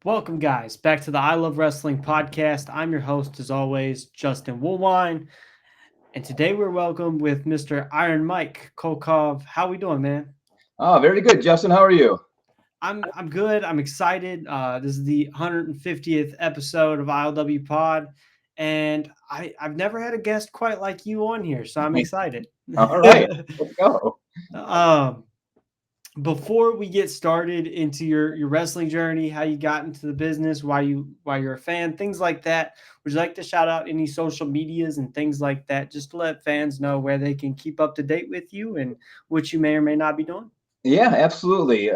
Welcome, guys, back to the I Love Wrestling podcast. I'm your host, as always, Justin Woolwine, and today we're welcome with Mr. Iron Mike Curkov. How we doing, man? Oh, very good, Justin. How are you? I'm good. I'm excited. This is the 150th episode of ILWPOD, and I've never had a guest quite like you on here, so I'm excited. All right, let's go. um, Before we get started into your wrestling journey, how you got into the business, why you're a fan, things like that, would you like to shout out any social medias and things like that, just to let fans know where they can keep up to date with you and what you may or may not be doing? Yeah, absolutely.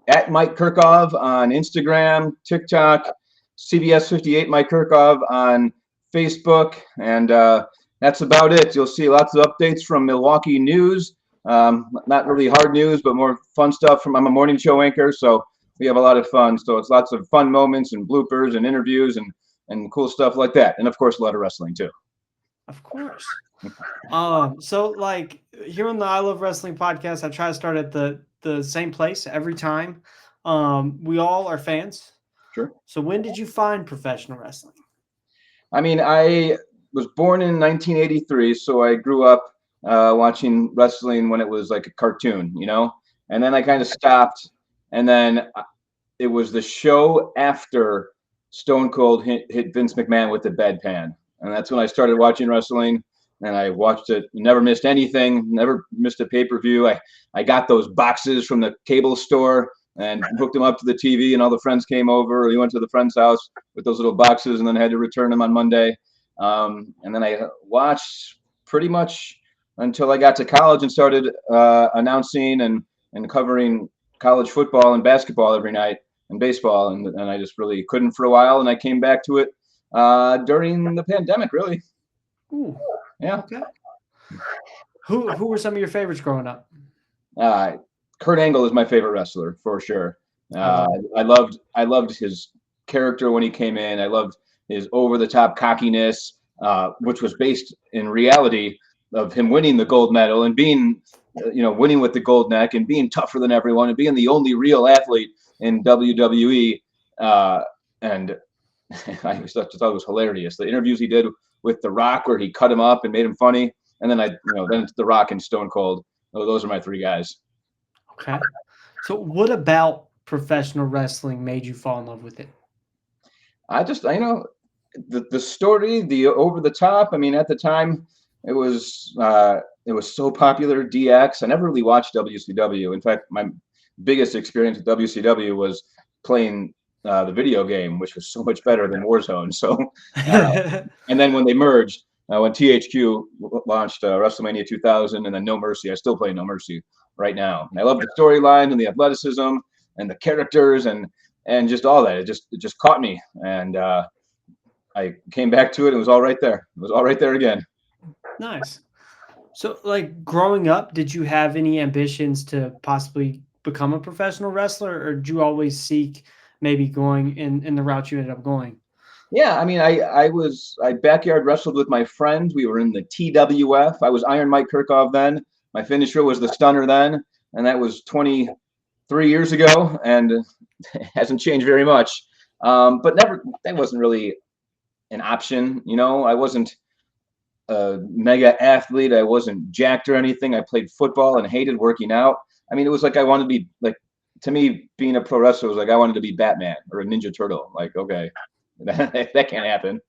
At Mike Curkov on Instagram, TikTok, CBS 58 Mike Curkov on Facebook, and that's about it. You'll see lots of updates from Milwaukee news. Not really hard news, but more fun stuff from. I'm a morning show anchor, so we have a lot of fun. So it's lots of fun moments and bloopers and interviews and cool stuff like that, and of course a lot of wrestling too. Of course. So like here on the I Love Wrestling podcast, I try to start at the same place every time. We all are fans. Sure. So when did you find professional wrestling? I mean, I was born in 1983, so I grew up watching wrestling when it was like a cartoon, and then I kind of stopped, and then it was the show after Stone Cold hit Vince McMahon with the bedpan, and that's when I started watching wrestling. And I watched it, never missed anything, never missed a pay-per-view. I got those boxes from the cable store and hooked them up to the TV, and all the friends came over. We went to the friend's house with those little boxes, and then had to return them on Monday. And then I watched pretty much until I got to college and started announcing and covering college football and basketball every night and baseball. And I just really couldn't for a while, and I came back to it during the pandemic, really. Ooh, Yeah. okay. Who were some of your favorites growing up? Uh, Kurt Angle is my favorite wrestler for sure. I Uh, love it. I loved his character when he came in. I loved his over the top cockiness, which was based in reality of him winning the gold medal and being, winning with the gold neck and being tougher than everyone and being the only real athlete in WWE. And I just thought it was hilarious. The interviews he did with The Rock, where he cut him up and made him funny, and then it's The Rock and Stone Cold. Those are my three guys. Okay. So what about professional wrestling made you fall in love with it? The story, the over the top. I mean, at the time, it was it was so popular. DX. I never really watched WCW. In fact, my biggest experience with WCW was playing the video game, which was so much better than Warzone. So, uh, and then when they merged, when THQ launched WrestleMania 2000, and then No Mercy, I still play No Mercy right now. And I love the storyline and the athleticism and the characters and just all that. It just caught me, and I came back to it. It was all right there. It was all right there again. Nice. So like growing up, did you have any ambitions to possibly become a professional wrestler, or did you always seek maybe going in the route you ended up going? Yeah, I mean, I backyard wrestled with my friends. We were in the TWF. I was Iron Mike Curkov then. My finisher was the Stunner then, and that was 23 years ago, and it hasn't changed very much. But never that wasn't really an option. I wasn't a mega athlete. I wasn't jacked or anything. I played football and hated working out. I mean, it was like I wanted to be like, to me, being a pro wrestler was like I wanted to be Batman or a Ninja Turtle. Like, okay, that can't happen.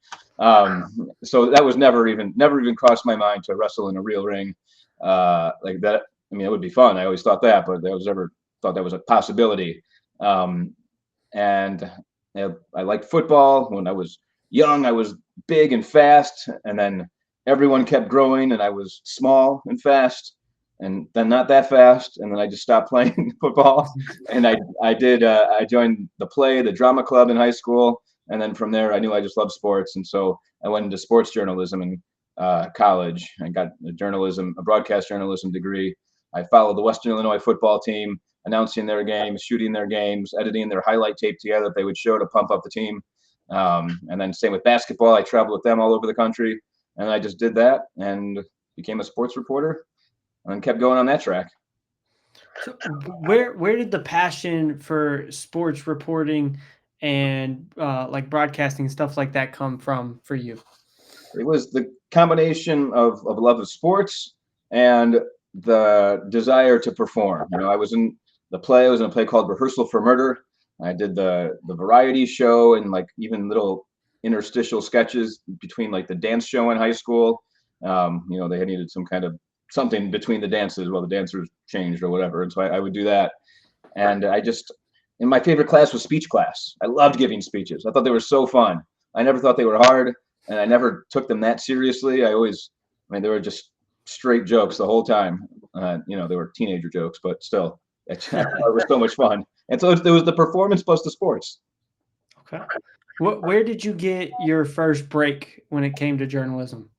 So that was never even crossed my mind to wrestle in a real ring like that. I mean, it would be fun. I always thought that, but I was never thought that was a possibility. Um, and I liked football when I was young. I was big and fast, and then everyone kept growing, and I was small and fast, and then not that fast, and then I just stopped playing football. And I joined the drama club in high school, and then from there I knew I just loved sports, and so I went into sports journalism in college and got a broadcast journalism degree. I followed the Western Illinois football team, announcing their games, shooting their games, editing their highlight tape together that they would show to pump up the team. And then same with basketball. I traveled with them all over the country, and I just did that and became a sports reporter and kept going on that track. So where did the passion for sports reporting and like broadcasting stuff like that come from for you? It was the combination of love of sports and the desire to perform. You know, I was in I was in a play called Rehearsal for Murder. I did the variety show and like even little interstitial sketches between like the dance show in high school. You know, they had needed some kind of something between the dances while the dancers changed or whatever. And so I would do that. And and my favorite class was speech class. I loved giving speeches. I thought they were so fun. I never thought they were hard, and I never took them that seriously. I mean, they were just straight jokes the whole time. You know, they were teenager jokes, but still, it was so much fun. And so there was the performance plus the sports. Okay. Where did you get your first break when it came to journalism?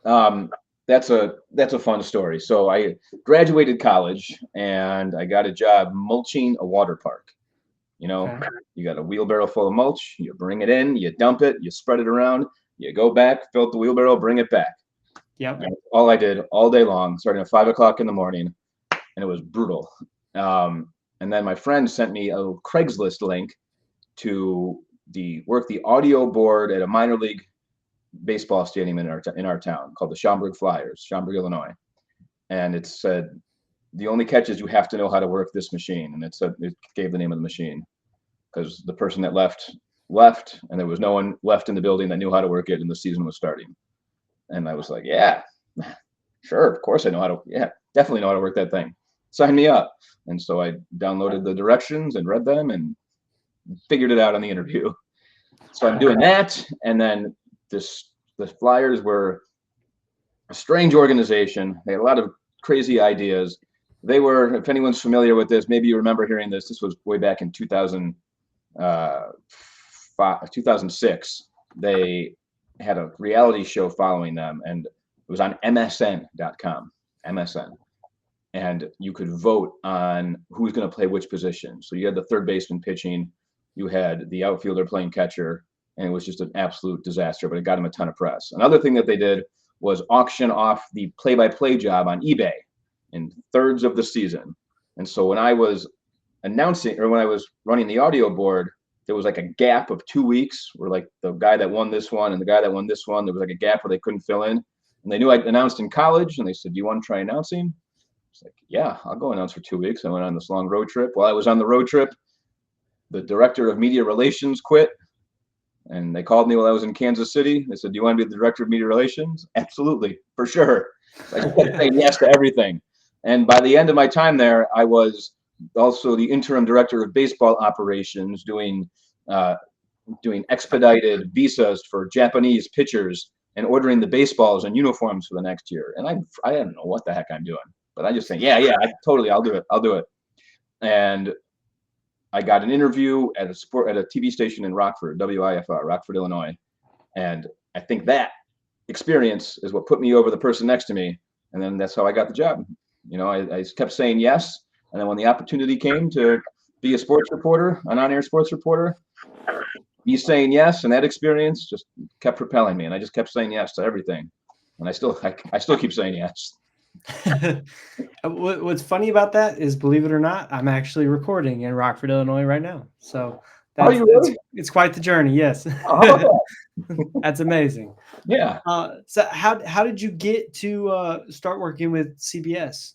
Um, that's a fun story. So I graduated college and I got a job mulching a water park. You know, Okay. you got a wheelbarrow full of mulch, you bring it in, you dump it, you spread it around, you go back, fill up the wheelbarrow, bring it back. Yep. And all I did all day long, starting at 5 o'clock in the morning, and it was brutal. And then my friend sent me a Craigslist link to work the audio board at a minor league baseball stadium in our town called the Schaumburg Flyers, Schaumburg, Illinois. And it said the only catch is you have to know how to work this machine. And it gave the name of the machine because the person that left, and there was no one left in the building that knew how to work it, and the season was starting. And I was like, yeah, sure, of course I know how to, yeah, definitely know how to work that thing. Sign me up. And so I downloaded the directions and read them and figured it out on the interview. So I'm doing that, and then the Flyers were a strange organization. They had a lot of crazy ideas. They were, if anyone's familiar with this, maybe you remember hearing this. This was way back in 2006. They had a reality show following them, and it was on MSN.com. MSN. And you could vote on who's going to play which position. So you had the third baseman pitching, you had the outfielder playing catcher, and it was just an absolute disaster, but it got him a ton of press. Another thing that they did was auction off the play-by-play job on eBay in thirds of the season. And so when I was announcing, or when I was running the audio board, there was like a gap of 2 weeks where like the guy that won this one and the guy that won this one, there was like a gap where they couldn't fill in. And they knew I announced in college, and they said, do you want to try announcing? It's like, yeah, I'll go announce for 2 weeks. I went on this long road trip. While I was on the road trip, the director of media relations quit. And they called me while I was in Kansas City. They said, do you want to be the director of media relations? Absolutely, for sure. So I just kept saying yes to everything. And by the end of my time there, I was also the interim director of baseball operations, doing expedited visas for Japanese pitchers and ordering the baseballs and uniforms for the next year. And I don't know what the heck I'm doing, but I just think, yeah, I'll do it. And I got an interview at a TV station in Rockford, WIFR, Rockford, Illinois. And I think that experience is what put me over the person next to me. And then that's how I got the job. You know, I kept saying yes. And then when the opportunity came to be a sports reporter, an on-air sports reporter, me saying yes and that experience just kept propelling me. And I just kept saying yes to everything. And I still keep saying yes. What's funny about that is, believe it or not, I'm actually recording in Rockford, Illinois right now. So You really? it's quite the journey. Yes. Oh, That's amazing. yeah. So how did you get to start working with CBS?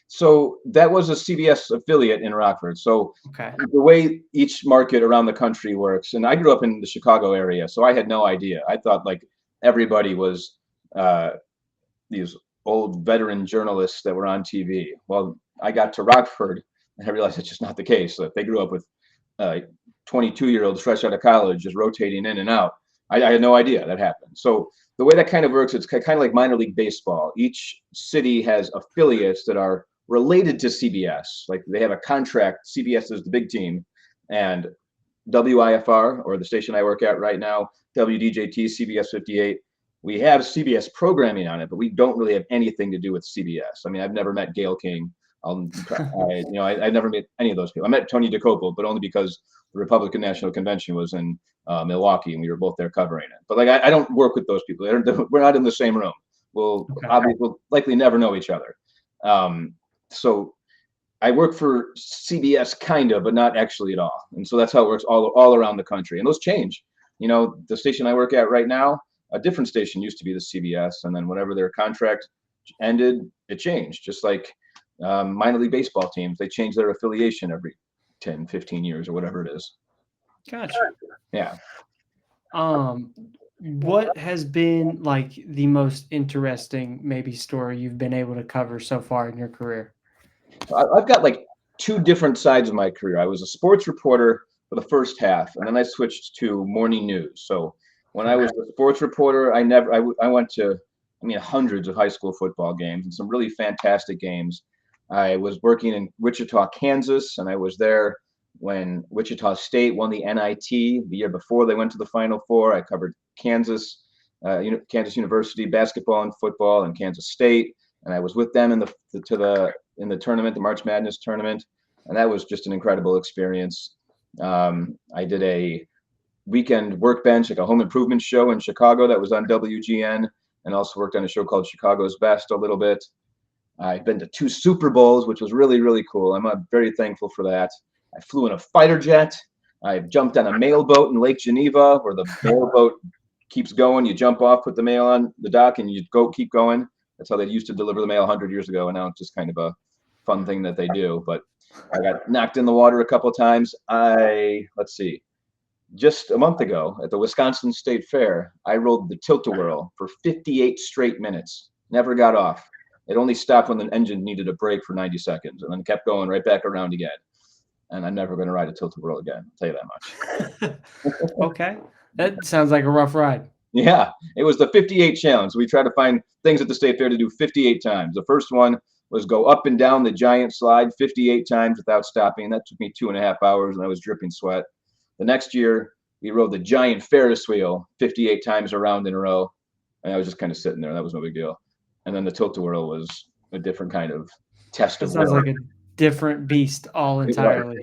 So that was a CBS affiliate in Rockford. So Okay. the way each market around the country works, and I grew up in the Chicago area, so I had no idea. I thought like everybody was these old veteran journalists that were on TV. Well, I got to Rockford and I realized that's just not the case. That they grew up with 22-year-olds fresh out of college just rotating in and out. I had no idea that happened. So the way that kind of works, it's kind of like minor league baseball. Each city has affiliates that are related to CBS. Like they have a contract. CBS is the big team, and WIFR, or the station I work at right now, WDJT, CBS 58, we have CBS programming on it, but we don't really have anything to do with CBS. I mean, I've never met Gail King. I've never met any of those people. I met Tony DeCopel, but only because the Republican National Convention was in Milwaukee, and we were both there covering it. But like, I don't work with those people. We're not in the same room. We'll likely never know each other. So I work for CBS kind of, but not actually at all. And so that's how it works all around the country. And those change. You know, the station I work at right now, a different station used to be the CBS, and then whenever their contract ended, it changed. Just like minor league baseball teams, they change their affiliation every 10, 15 years or whatever it is. Gotcha. Yeah. What has been like the most interesting maybe story you've been able to cover so far in your career? I've got like two different sides of my career. I was a sports reporter for the first half, and then I switched to morning news. So when I was a sports reporter, I went to, I mean, hundreds of high school football games and some really fantastic games. I was working in Wichita, Kansas, and I was there when Wichita State won the NIT the year before they went to the Final Four. I covered Kansas, Kansas University basketball and football, and Kansas State, and I was with them in the tournament, the March Madness tournament, and that was just an incredible experience. I did a weekend workbench, like a home improvement show in Chicago that was on WGN, and also worked on a show called Chicago's Best a little bit. I've been to 2 Super Bowls, which was really, really cool. I'm very thankful for that. I flew in a fighter jet. I jumped on a mail boat in Lake Geneva, where the mail boat keeps going. You jump off, put the mail on the dock, and you keep going. That's how they used to deliver the mail 100 years ago, and now it's just kind of a fun thing that they do. But I got knocked in the water a couple of times. Let's see, just a month ago at the Wisconsin State Fair, I rode the tilt-a-whirl for 58 straight minutes. Never got off. It only stopped when the engine needed a break for 90 seconds, and then kept going right back around again. And I'm never going to ride a tilt-a-whirl again. I'll tell you that much. Okay, that sounds like a rough ride. Yeah, it was the 58 challenge. We tried to find things at the State Fair to do 58 times. The first one was go up and down the giant slide 58 times without stopping. That took me 2.5 hours, and I was dripping sweat. The next year, we rode the giant Ferris wheel 58 times around in a row, and I was just kind of sitting there. That was no big deal. And then the tilt-a-whirl was a different kind of test of will. Sounds like a different beast all entirely.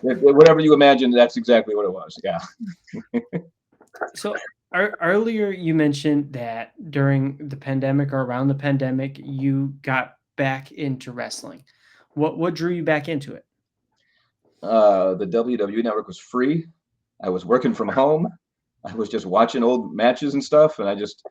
Whatever you imagine, that's exactly what it was. Yeah. So earlier you mentioned that during the pandemic or around the pandemic, you got back into wrestling. What drew you back into it? The WWE Network was free. I was working from home. I was just watching old matches and stuff, and I just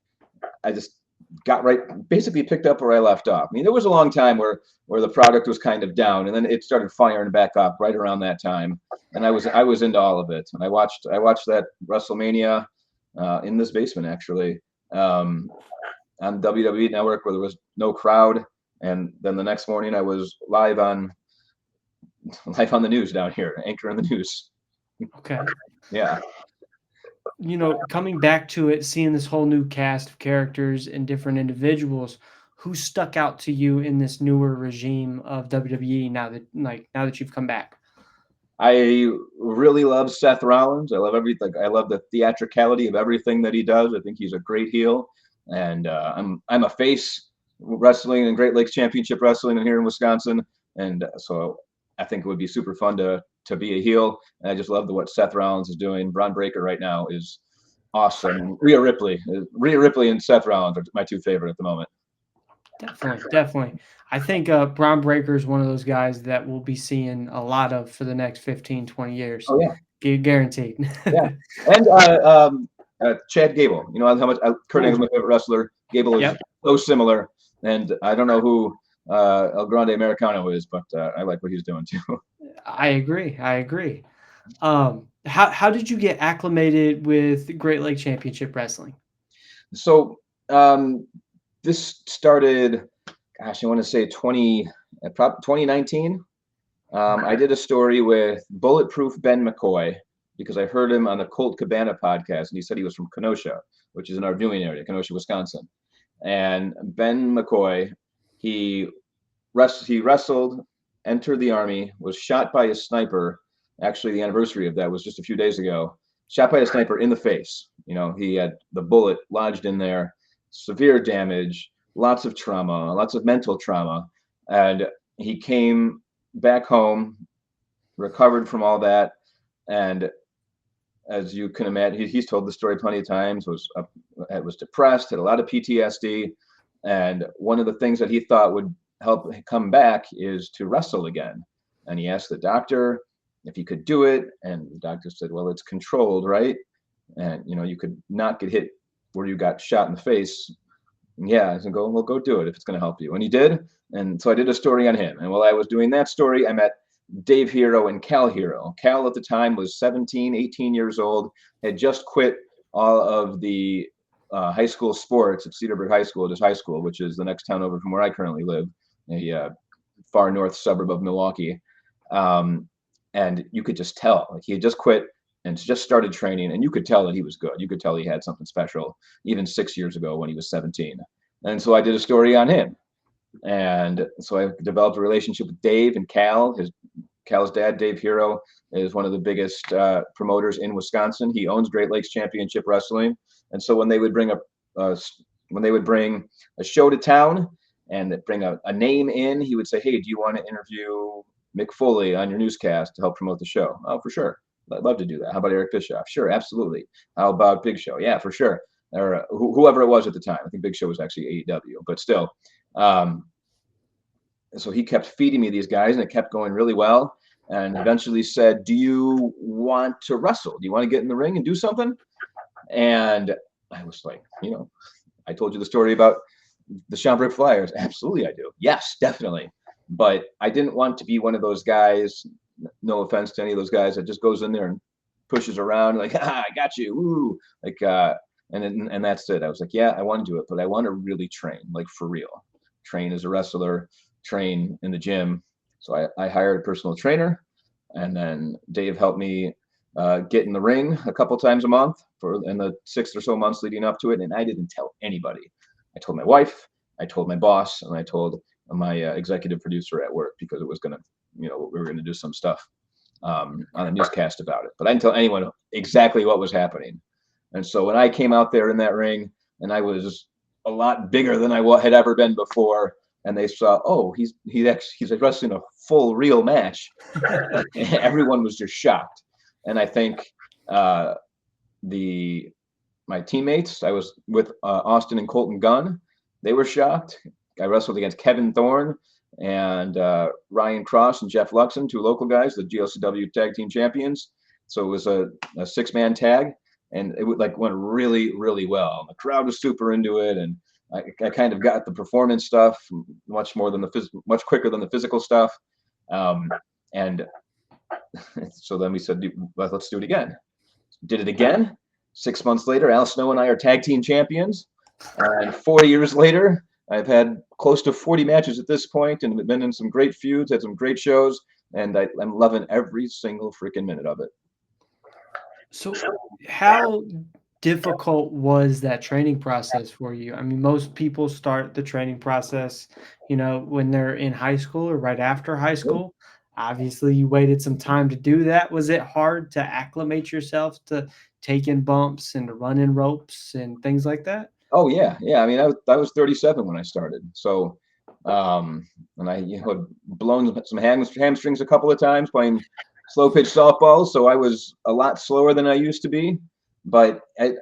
got basically picked up where I left off. I mean, there was a long time where the product was kind of down, and then it started firing back up right around that time. And I was into all of it. And I watched that WrestleMania in this basement, actually, on WWE Network, where there was no crowd. And then the next morning I was live on the news down here, anchoring the news. Okay. Yeah. Coming back to it, seeing this whole new cast of characters and different individuals, who stuck out to you in this newer regime of WWE now that you've come back? I really love Seth Rollins. I love everything. I love the theatricality of everything that he does. I think he's a great heel, and I'm a face wrestling and Great Lakes Championship Wrestling here in Wisconsin, and so I think it would be super fun to be a heel. And I just love what Seth Rollins is doing. Braun Breaker right now is awesome. Rhea Ripley and Seth Rollins are my 2 favorite at the moment. Definitely. I think Braun Breaker is one of those guys that we'll be seeing a lot of for the next 15, 20 years. Oh, yeah. Guaranteed. Yeah. And Chad Gable. You know how much Kurt Angle's my favorite wrestler. Gable is so similar. And I don't know who El Grande Americano is, but I like what he's doing too. I agree. How did you get acclimated with Great Lake Championship Wrestling? So this started, gosh, I want to say 2019. I did a story with Bulletproof Ben McCoy because I heard him on the Colt Cabana podcast, and he said he was from Kenosha, which is in our viewing area, Kenosha, Wisconsin. And Ben McCoy, he wrestled, entered the Army, was shot by a sniper. Actually, the anniversary of that was just a few days ago. Shot by a sniper in the face. You know, he had the bullet lodged in there, severe damage, lots of trauma, lots of mental trauma. And he came back home, recovered from all that. And as you can imagine, he's told the story plenty of times, was depressed, had a lot of PTSD. And one of the things that he thought would help come back is to wrestle again. And he asked the doctor if he could do it, and the doctor said, well, it's controlled, right? And you could not get hit where you got shot in the face. And yeah, I said, well, go do it if it's going to help you. And he did. And so I did a story on him. And while I was doing that story, I met Dave Hero and Cal Hero. Cal at the time was 17, 18 years old, had just quit all of the high school sports at Cedarburg High School, just high school, which is the next town over from where I currently live, a far north suburb of Milwaukee. And you could just tell, like, he had just quit and just started training, and you could tell that he was good. You could tell he had something special, even 6 years ago when he was 17. And so I did a story on him. And so I developed a relationship with Dave and Cal. Cal's dad, Dave Hero, is one of the biggest promoters in Wisconsin. He owns Great Lakes Championship Wrestling. And so when they would bring a show to town and bring a name in, he would say, hey, do you want to interview Mick Foley on your newscast to help promote the show? Oh, for sure. I'd love to do that. How about Eric Bischoff? Sure, absolutely. How about Big Show? Yeah, for sure. Or whoever it was at the time. I think Big Show was actually AEW, but still. So he kept feeding me these guys, and it kept going really well. And eventually said, do you want to wrestle? Do you want to get in the ring and do something? And I was like, I told you the story about the Schaumburg Flyers. Absolutely, I do. Yes, definitely. But I didn't want to be one of those guys, no offense to any of those guys, that just goes in there and pushes around like, I got you, woo, like, and that's it. I was like, yeah, I want to do it, but I want to really train, like, for real. Train as a wrestler, train in the gym. So I hired a personal trainer, and then Dave helped me get in the ring a couple times a month in the 6 or so months leading up to it. And I didn't tell anybody. I told my wife, I told my boss, and I told my executive producer at work, because it was going to, we were going to do some stuff on a newscast about it. But I didn't tell anyone exactly what was happening. And so when I came out there in that ring, and I was a lot bigger than I had ever been before, and they saw, oh, he's wrestling a full real match. Everyone was just shocked. And I think my teammates, I was with Austin and Colton Gunn, they were shocked. I wrestled against Kevin Thorne and Ryan Cross and Jeff Luxon, 2 local guys, the GLCW Tag Team Champions. So it was a 6-man tag, and it went really, really well. The crowd was super into it, and I kind of got the performance stuff much quicker than the physical stuff. And so then we said, let's do it again. Did it again. 6 months later, Al Snow and I are tag team champions. And 4 years later, I've had close to 40 matches at this point, and been in some great feuds, had some great shows, and I'm loving every single freaking minute of it. So how difficult was that training process for you? I mean, most people start the training process, when they're in high school or right after high school. Obviously, you waited some time to do that. Was it hard to acclimate yourself to taking bumps and to running ropes and things like that? Oh yeah. I mean, I was 37 when I started. So, and I had blown some hamstrings a couple of times playing slow pitch softball. So I was a lot slower than I used to be. But I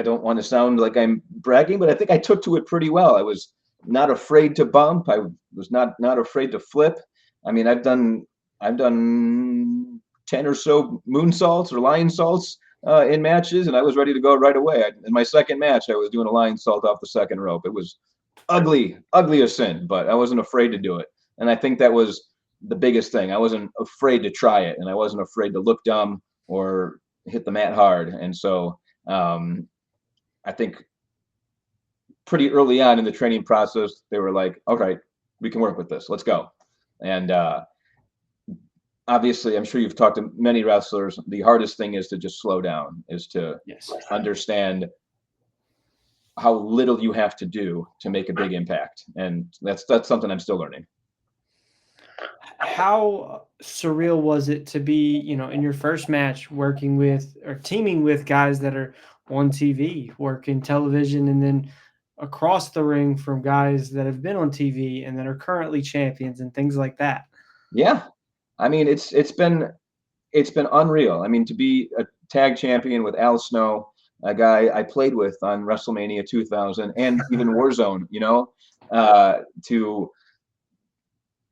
don't want to sound like I'm bragging, but I think I took to it pretty well. I was not afraid to bump. I was not afraid to flip. I mean, I've done 10 or so moonsaults or lion salts in matches, and I was ready to go right away. In my second match, I was doing a lion salt off the second rope. It was ugly as sin, but I wasn't afraid to do it. And I think that was the biggest thing. I wasn't afraid to try it, and I wasn't afraid to look dumb or hit the mat hard. And so I think pretty early on in the training process, they were like, all right, we can work with this. Let's go. And obviously, I'm sure you've talked to many wrestlers. The hardest thing is to just slow down, is to understand how little you have to do to make a big impact. And that's something I'm still learning. How surreal was it to be, in your first match working with or teaming with guys that are on TV, working television, and then across the ring from guys that have been on TV and that are currently champions and things like that? Yeah. I mean, it's been unreal. I mean, to be a tag champion with Al Snow, a guy I played with on WrestleMania 2000 and even Warzone, to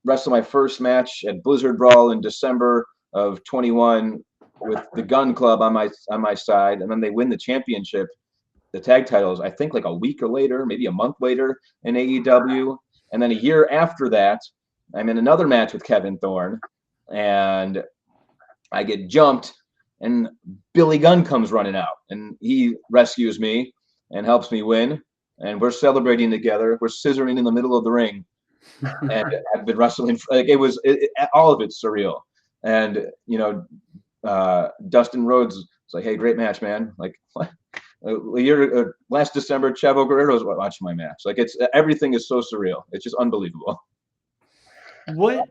wrestled my first match at Blizzard Brawl in December of 21 with the Gun Club on my side, and then they win the championship, the tag titles, I think like a week or later, maybe a month later in AEW. And then a year after that, I'm in another match with Kevin Thorne, and I get jumped, and Billy Gunn comes running out, and he rescues me and helps me win. And we're celebrating together. We're scissoring in the middle of the ring, and I've been wrestling. Like all of it's surreal. And Dustin Rhodes was like, "Hey, great match, man!" Like what? Last December, Chavo Guerrero was watching my match. Like everything is so surreal. It's just unbelievable. What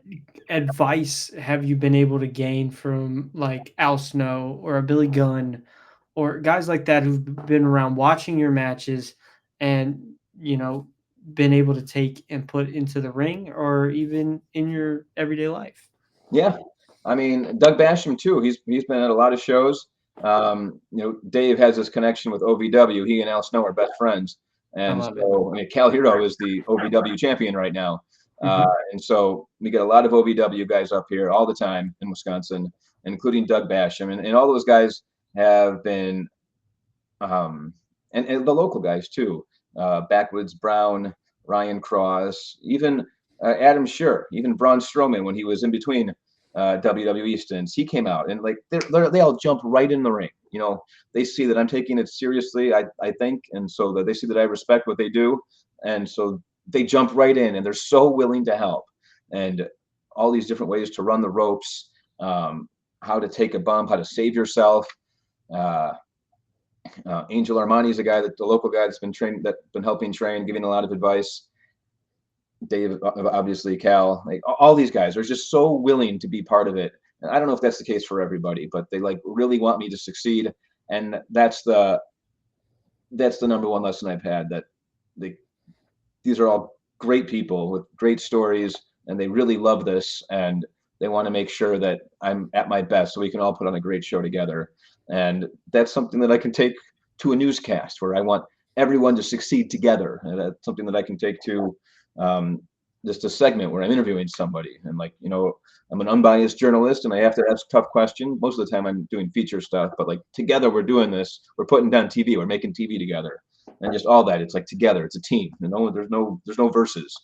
advice have you been able to gain from like Al Snow or a Billy Gunn or guys like that who've been around watching your matches and, been able to take and put into the ring or even in your everyday life? Yeah, I mean Doug Basham too. He's been at a lot of shows. Dave has this connection with OVW. He and Al Snow are best friends, I and love it. so Cal Hero is the OVW champion right now. Mhm. And so we get a lot of OVW guys up here all the time in Wisconsin, including Doug Basham, and all those guys have been, and the local guys too, Backwoods Brown, Ryan Cross, even Adam Scher, even Braun Strowman when he was in between WWE stints, he came out and like they all jump right in the ring. They see that I'm taking it seriously, I think, and so that they see that I respect what they do, and so they jump right in, and they're so willing to help, and all these different ways to run the ropes, how to take a bump, how to save yourself. Angel Armani is a guy the local guy that's been helping train, giving a lot of advice. Dave, obviously, Cal, like all these guys are just so willing to be part of it. And I don't know if that's the case for everybody, but they like really want me to succeed, and that's the number one lesson I've had. That these are all great people with great stories, and they really love this, and they want to make sure that I'm at my best, so we can all put on a great show together. And that's something that I can take to a newscast where I want everyone to succeed together, and that's something that I can take to just a segment where I'm interviewing somebody, and I'm an unbiased journalist and I have to ask tough questions. Most of the time I'm doing feature stuff, but like together we're doing this, we're putting down TV, we're making TV together, and just all that. It's like together, it's a team. There's no verses.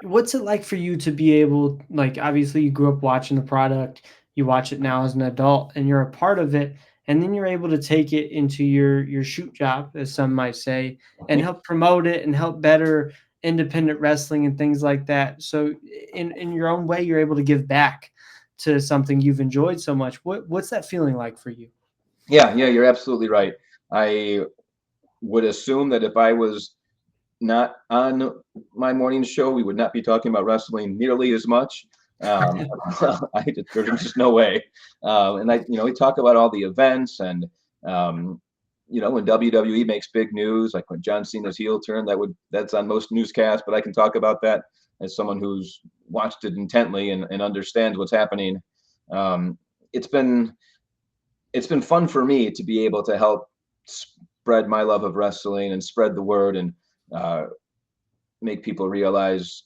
What's it like for you to be able, like, obviously you grew up watching the product, you watch it now as an adult, and you're a part of it, and then you're able to take it into your shoot job, as some might say, and help promote it and help better independent wrestling and things like that. So, in your own way, you're able to give back to something you've enjoyed so much. What's that feeling like for you? Yeah, you're absolutely right. I would assume that if I was not on my morning show, we would not be talking about wrestling nearly as much. There's just no way. And we talk about all the events, and when WWE makes big news, like when John Cena's heel turn, that's on most newscasts. But I can talk about that as someone who's watched it intently and understands what's happening. It's been fun for me to be able to help spread my love of wrestling and spread the word, and make people realize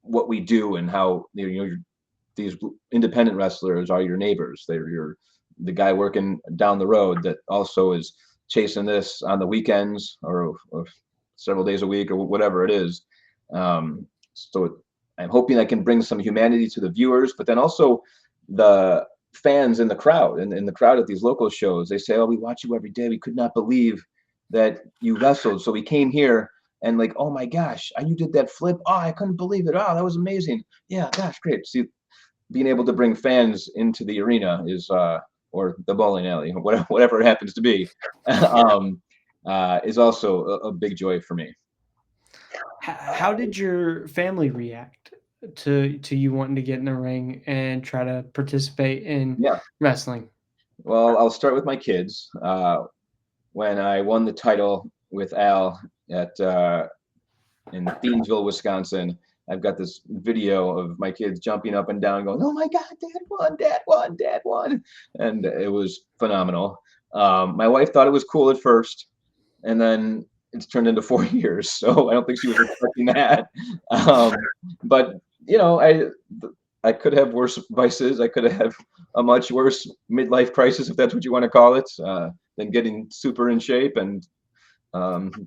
what we do and how these independent wrestlers are your neighbors. They're the guy working down the road that also is chasing this on the weekends or several days a week or whatever it is. So I'm hoping I can bring some humanity to the viewers, but then also the fans in the crowd, and in the crowd at these local shows. They say, "Oh, we watch you every day. We could not believe that you wrestled. So we came here and like, oh my gosh, you did that flip. Oh, I couldn't believe it. Oh, that was amazing. Yeah, gosh, great." See, being able to bring fans into the arena is, or the bowling alley, whatever it happens to be, is also a big joy for me. How did your family react to you wanting to get in the ring and try to participate in Yeah. wrestling? Well, I'll start with my kids. When I won the title with Al at in Thiensville, Wisconsin, I've got this video of my kids jumping up and down, going, "Oh my God, Dad won! Dad won! Dad won!" And it was phenomenal. My wife thought it was cool at first, and then it's turned into 4 years. So I don't think she was expecting that. But you know, I could have worse vices. I could have a much worse midlife crisis, if that's what you want to call it, than getting super in shape and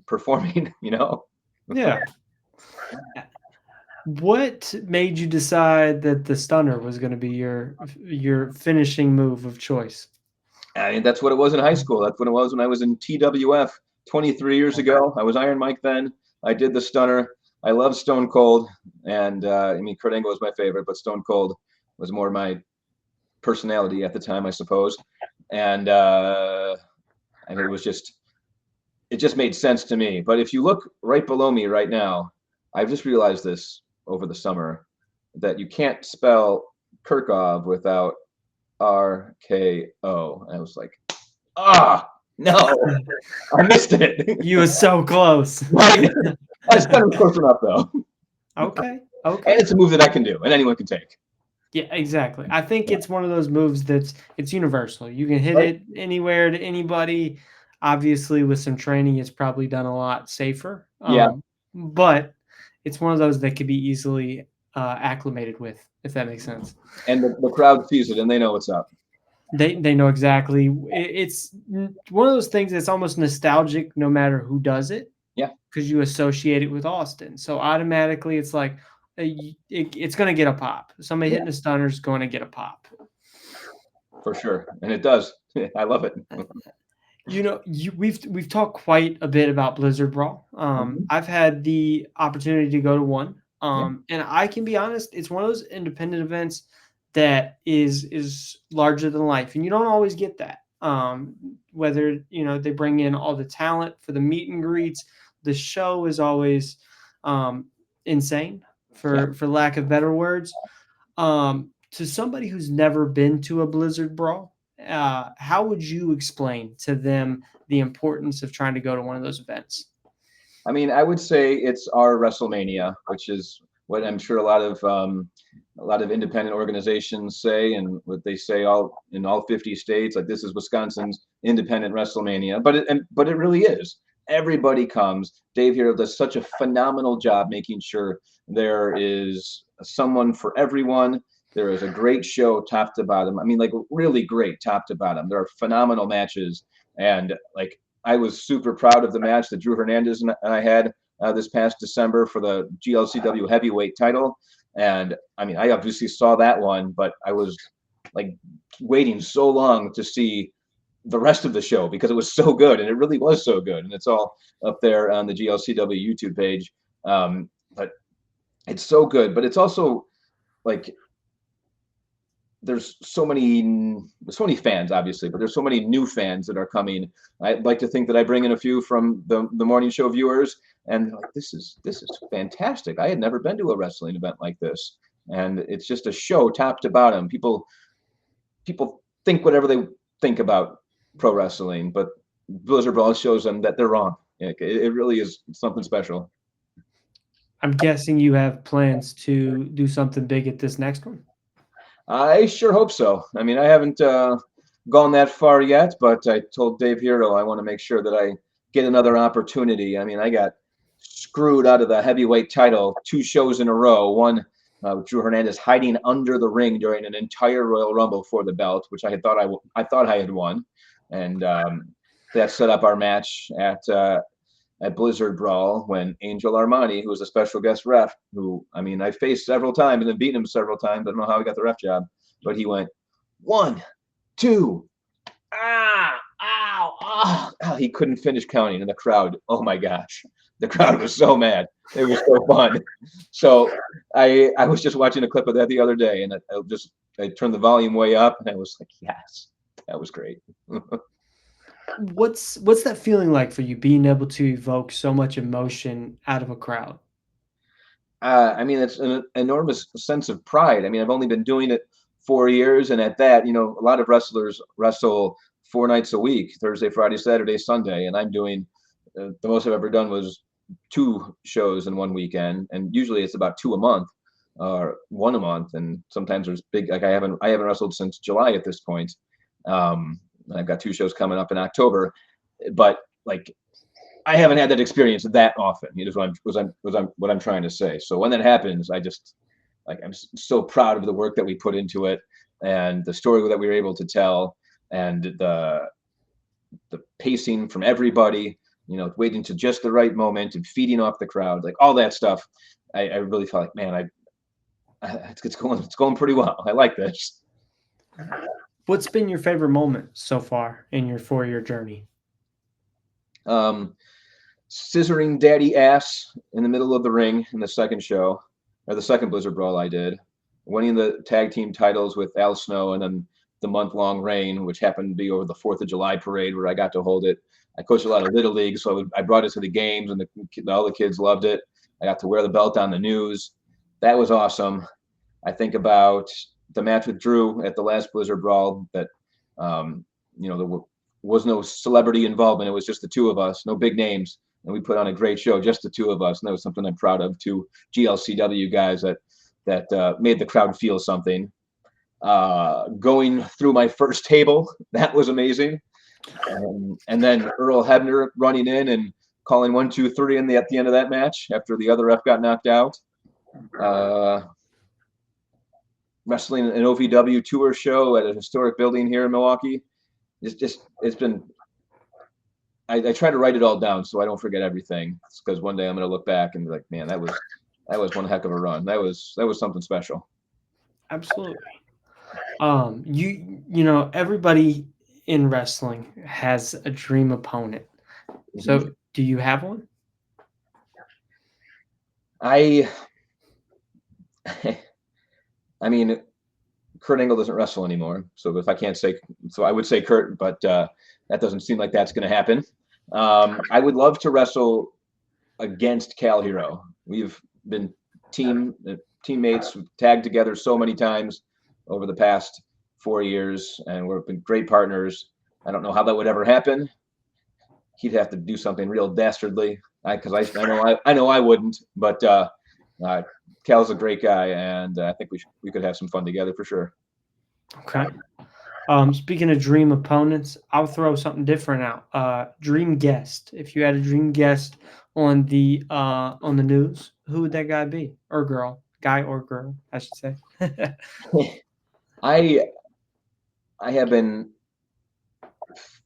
performing, you know. Yeah. What made you decide that the stunner was going to be your finishing move of choice? I mean, that's what it was in high school. That's what it was when I was in TWF 23 years ago. I was Iron Mike then. I did the stunner. I love Stone Cold, and I mean, Kurt Angle was my favorite, but Stone Cold was more my personality at the time, I suppose. And it was just, it just made sense to me. But if you look right below me right now, I've just realized this over the summer, that you can't spell Kurkov without RKO. And I was like, no, I missed it. You were so close. Right? I just got close enough though. Okay. And it's a move that I can do and anyone can take. Yeah, exactly. I think it's one of those moves it's universal. You can hit it anywhere to anybody. Obviously, with some training, it's probably done a lot safer. But it's one of those that could be easily acclimated with, if that makes sense. And the crowd sees it and they know what's up. They know exactly. It's one of those things that's almost nostalgic, no matter who does it. Yeah, because you associate it with Austin, so automatically it's like it's going to get a pop. Somebody hitting a stunner is going to get a pop for sure, and it does. I love it. You know, we've talked quite a bit about Blizzard Brawl. I've had the opportunity to go to one, and I can be honest, it's one of those independent events that is larger than life, and you don't always get that. Whether you know they bring in all the talent for the meet and greets, the show is always insane, for lack of better words. To somebody who's never been to a Blizzard Brawl, how would you explain to them the importance of trying to go to one of those events? I mean, I would say it's our WrestleMania, which is what I'm sure a lot of independent organizations say, and what they say in all 50 states. Like, this is Wisconsin's independent WrestleMania, but it really is. Everybody comes. Dave here does such a phenomenal job making sure there is someone for everyone. There is a great show top to bottom. I mean, like, really great top to bottom. There are phenomenal matches. And like, I was super proud of the match that Drew Hernandez and I had this past December for the GLCW heavyweight title. And I mean, I obviously saw that one, but I was like waiting so long to see the rest of the show because it was so good, and it really was so good. And it's all up there on the GLCW YouTube page. But it's so good, but it's also like, there's so many fans, obviously, but there's so many new fans that are coming. I'd like to think that I bring in a few from the morning show viewers, and like, this is fantastic. I had never been to a wrestling event like this, and it's just a show top to bottom. People think whatever they think about pro wrestling, but Blizzard Brawl shows them that they're wrong. It really is something special. I'm guessing you have plans to do something big at this next one. I sure hope so. I mean, I haven't gone that far yet, but I told Dave Hero I want to make sure that I get another opportunity. I mean, I got screwed out of the heavyweight title 2 shows in a row. One, Drew Hernandez hiding under the ring during an entire Royal Rumble for the belt, which I thought I had won, and that set up our match at Blizzard Brawl when Angel Armani, who was a special guest ref, who, I mean, I faced several times and then beaten him several times. I don't know how he got the ref job, but he went 1, 2, ow. He couldn't finish counting, and the crowd, oh my gosh, the crowd was so mad. It was so fun. So I was just watching a clip of that the other day, and I turned the volume way up, and I was like, yes, that was great. What's that feeling like for you, being able to evoke so much emotion out of a crowd? I mean, it's an enormous sense of pride. I mean, I've only been doing it 4 years, and at that, you know, a lot of wrestlers wrestle 4 nights a week, Thursday, Friday, Saturday, Sunday, and I'm doing the most I've ever done was 2 shows in one weekend, and usually it's about 2 a month or 1 a month, and sometimes there's big, like, I haven't wrestled since July at this point. I've got 2 shows coming up in October, but like, I haven't had that experience that often. Is what I'm trying to say. So when that happens, I just I'm so proud of the work that we put into it and the story that we were able to tell and the pacing from everybody. Waiting to just the right moment and feeding off the crowd, like all that stuff. I really felt like, man, it's going pretty well. I like this. What's been your favorite moment so far in your 4-year journey? Scissoring daddy ass in the middle of the ring in the second show, or the second Blizzard Brawl I did, winning the tag team titles with Al Snow, and then the month-long reign, which happened to be over the 4th of July parade where I got to hold it. I coached a lot of Little League, so I brought it to the games, and all the kids loved it. I got to wear the belt on the news. That was awesome. I think about the match with Drew at the last Blizzard Brawl that, there was no celebrity involvement. It was just the two of us, no big names. And we put on a great show, just the two of us. And that was something I'm proud of. 2 GLCW guys that made the crowd feel something. Going through my first table, that was amazing. And then Earl Hebner running in and calling 1, 2, 3 at the end of that match after the other ref got knocked out. Wrestling an OVW tour show at a historic building here in Milwaukee. It's been. I try to write it all down so I don't forget everything, because one day I'm going to look back and be like, man, that was one heck of a run. That was something special. Absolutely. Everybody in wrestling has a dream opponent. So do you have one? I mean, Kurt Angle doesn't wrestle anymore. So if I can't say, so I would say Kurt, but that doesn't seem like that's going to happen. I would love to wrestle against Cal Hero. We've been teammates, tagged together so many times over the past 4 years, and we've been great partners. I don't know how that would ever happen. He'd have to do something real dastardly, because I know I wouldn't. But Cal's a great guy, and I think we could have some fun together for sure. Okay. Speaking of dream opponents, I'll throw something different out. Dream guest. If you had a dream guest on the news, who would that guy be, or girl? Guy or girl, I should say. I have been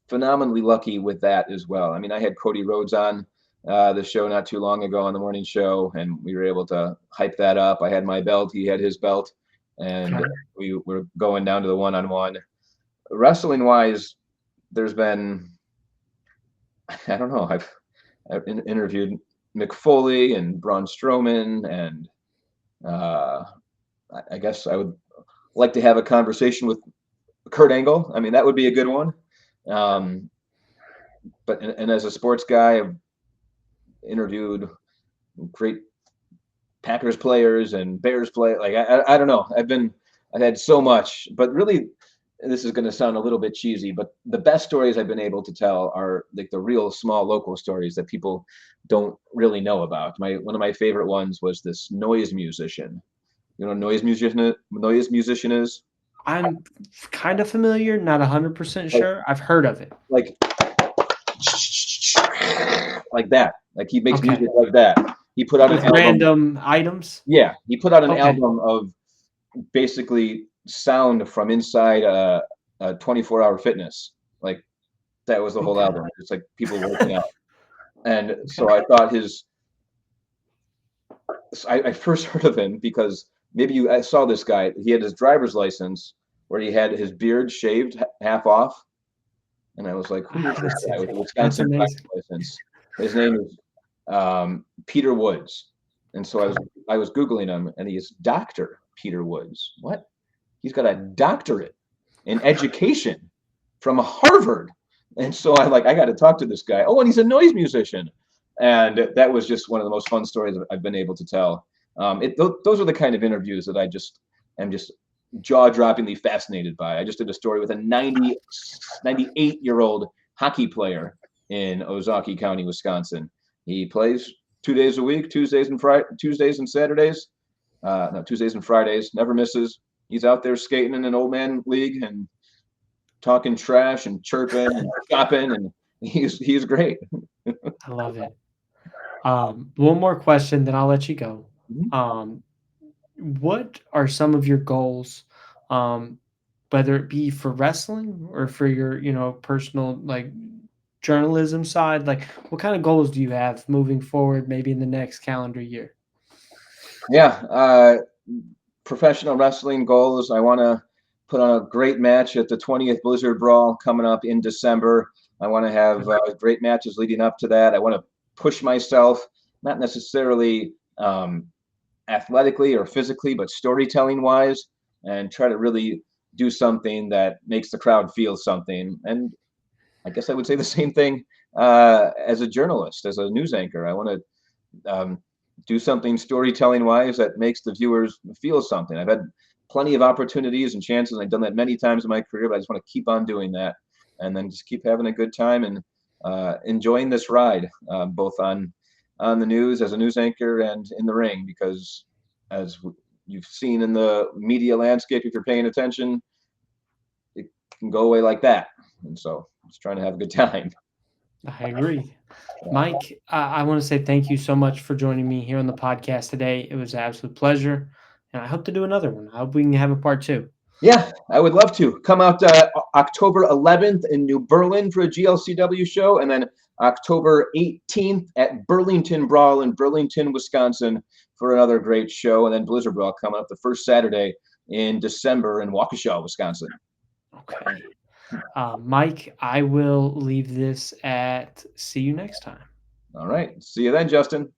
phenomenally lucky with that as well. I mean, I had Cody Rhodes on the show not too long ago on the morning show, and we were able to hype that up. I had my belt, he had his belt, and we were going down to the one-on-one. Wrestling wise, there's been, I don't know, I've interviewed Mick Foley and Braun Strowman, and I guess I would like to have a conversation with Kurt Angle. I mean, that would be a good one. But as a sports guy, I've interviewed great Packers players and Bears players. Like I don't know. I've had so much, but really, this is going to sound a little bit cheesy, but the best stories I've been able to tell are like the real small local stories that people don't really know about. One of my favorite ones was this noise musician. You know what a noise musician is? I'm kind of familiar, not 100% sure. I've heard of it. Like that. Like he makes music like that. He put out an album. Random items? Yeah. He put out an album of basically sound from inside a 24-hour fitness. Like that was the whole album. It's like people working out. And so I thought I first heard of him because I saw this guy. He had his driver's license where he had his beard shaved half off. And I was like, who is this guy with a Wisconsin driver's license? His name is Peter Woods. And so I was Googling him, and he is Dr. Peter Woods. What? He's got a doctorate in education from Harvard. And so I got to talk to this guy. Oh, and he's a noise musician. And that was just one of the most fun stories I've been able to tell. Those are the kind of interviews that I just am just jaw-droppingly fascinated by. I just did a story with a 98-year-old hockey player in Ozaukee County, Wisconsin. He plays 2 days a week, Tuesdays and Saturdays. No, Tuesdays and Fridays, never misses. He's out there skating in an old man league and talking trash and chirping and chopping, and he's great. I love it. One more question, then I'll let you go. Mhm. Um, what are some of your goals, um, whether it be for wrestling or for your, personal like journalism side? Like, what kind of goals do you have moving forward, maybe in the next calendar year? Yeah, professional wrestling goals. I want to put on a great match at the 20th Blizzard Brawl coming up in December. I want to have great matches leading up to that. I want to push myself, not necessarily athletically or physically, but storytelling wise, and try to really do something that makes the crowd feel something. And I guess I would say the same thing as a journalist, as a news anchor. I want to do something storytelling wise that makes the viewers feel something. I've had plenty of opportunities and chances, and I've done that many times in my career, but I just want to keep on doing that and then just keep having a good time and enjoying this ride, both on the news as a news anchor and in the ring, because as you've seen in the media landscape, if you're paying attention, it can go away like that. And so just trying to have a good time. I agree. Yeah. Mike, I want to say thank you so much for joining me here on the podcast today. It was an absolute pleasure, and I hope to do another one. I hope we can have a part two. Yeah, I would love to come out October 11th in New Berlin for a GLCW show, and then October 18th at Burlington Brawl in Burlington, Wisconsin for another great show, and then Blizzard Brawl coming up the first Saturday in December in Waukesha, Wisconsin. Okay. Mike, I will leave this at see you next time. All right, see you then, Justin.